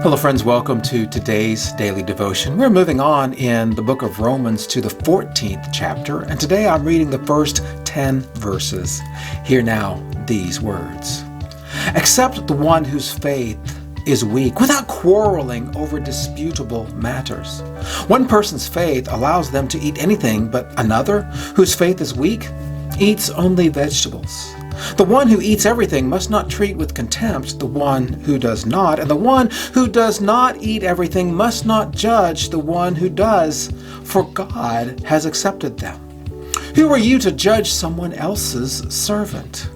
Hello friends, welcome to today's daily devotion. We're moving on in the book of Romans to the 14th chapter, and today I'm reading the first 10 verses. Hear now these words. Accept the one whose faith is weak without quarreling over disputable matters. One person's faith allows them to eat anything, but another, whose faith is weak, eats only vegetables. The one who eats everything must not treat with contempt the one who does not, and the one who does not eat everything must not judge the one who does, for God has accepted them. Who are you to judge someone else's servant?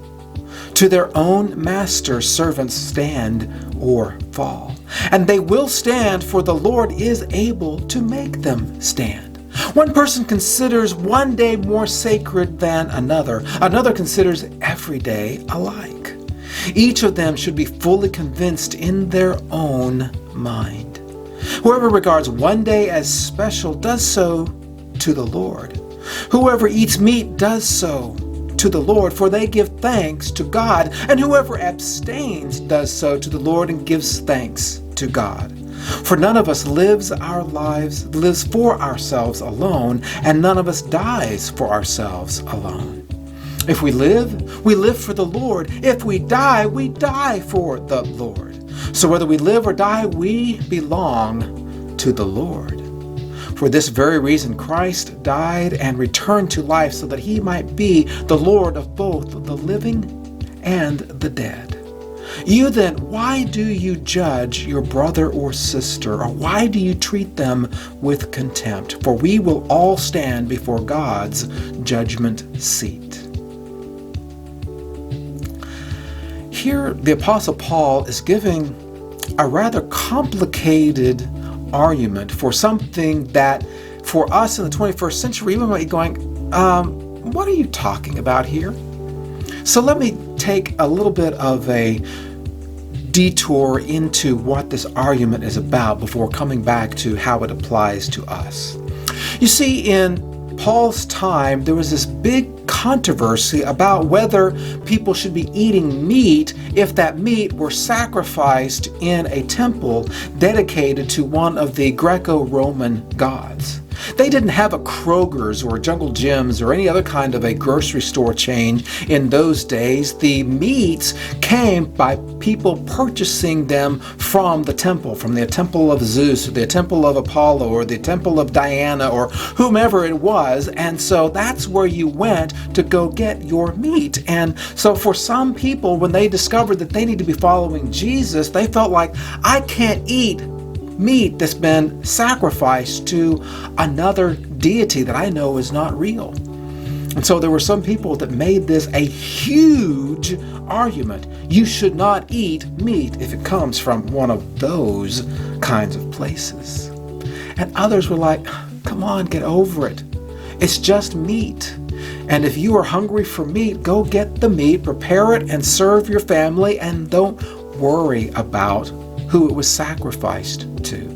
To their own master servants stand or fall, and they will stand, for the Lord is able to make them stand. One person considers one day more sacred than another. Another considers every day alike. Each of them should be fully convinced in their own mind. Whoever regards one day as special does so to the Lord. Whoever eats meat does so to the Lord, for they give thanks to God. And whoever abstains does so to the Lord and gives thanks to God. For none of us lives for ourselves alone, and none of us dies for ourselves alone. If we live, we live for the Lord. If we die for the Lord. So whether we live or die, we belong to the Lord. For this very reason, Christ died and returned to life so that he might be the Lord of both the living and the dead. You then, why do you judge your brother or sister, or why do you treat them with contempt? For we will all stand before God's judgment seat. Here, the Apostle Paul is giving a rather complicated argument for something that, for us in the 21st century, we might be going, what are you talking about here? So let me take a little bit of a detour into what this argument is about before coming back to how it applies to us. You see, in Paul's time, there was this big controversy about whether people should be eating meat if that meat were sacrificed in a temple dedicated to one of the Greco-Roman gods. They didn't have a Kroger's or Jungle Jim's or any other kind of a grocery store chain in those days. The meats came by people purchasing them from the temple of Zeus, or the temple of Apollo, or the temple of Diana, or whomever it was. And so that's where you went to go get your meat. And so for some people, when they discovered that they need to be following Jesus, they felt like, I can't eat meat that's been sacrificed to another deity that I know is not real. And so there were some people that made this a huge argument. You should not eat meat if it comes from one of those kinds of places. And others were like, come on, get over it. It's just meat. And if you are hungry for meat, go get the meat, prepare it, and serve your family, and don't worry about who it was sacrificed to.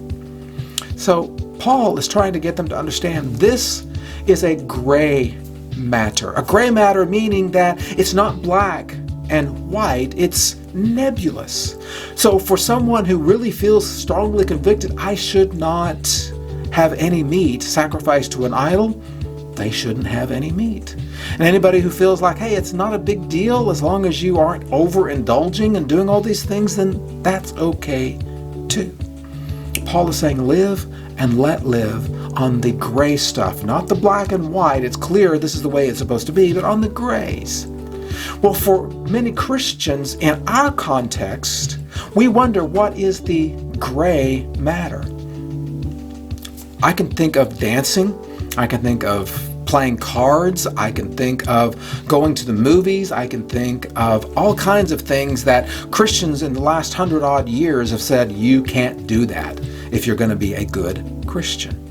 So Paul is trying to get them to understand this is a gray matter. A gray matter meaning that it's not black and white, it's nebulous. So for someone who really feels strongly convicted, I should not have any meat sacrificed to an idol, they shouldn't have any meat. And anybody who feels like, hey, it's not a big deal as long as you aren't overindulging and doing all these things, then that's okay too. Paul is saying live and let live on the gray stuff, not the black and white. It's clear this is the way it's supposed to be, but on the grays. Well, for many Christians in our context, we wonder what is the gray matter. I can think of dancing. I can think of playing cards. I can think of going to the movies. I can think of all kinds of things that Christians in the last 100-odd years have said, you can't do that if you're going to be a good Christian.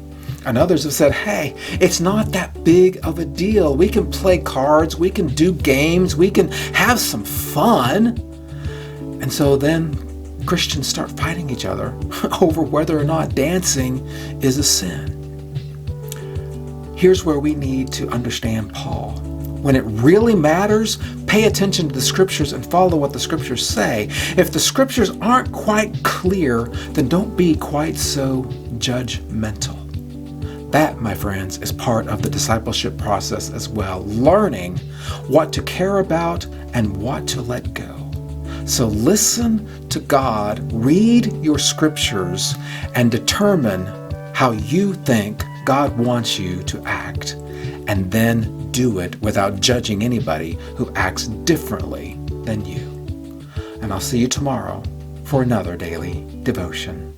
And others have said, hey, it's not that big of a deal. We can play cards. We can do games. We can have some fun. And so then Christians start fighting each other over whether or not dancing is a sin. Here's where we need to understand Paul. When it really matters, pay attention to the scriptures and follow what the scriptures say. If the scriptures aren't quite clear, then don't be quite so judgmental. That, my friends, is part of the discipleship process as well, learning what to care about and what to let go. So listen to God, read your scriptures, and determine how you think God wants you to act, and then do it without judging anybody who acts differently than you. And I'll see you tomorrow for another daily devotion.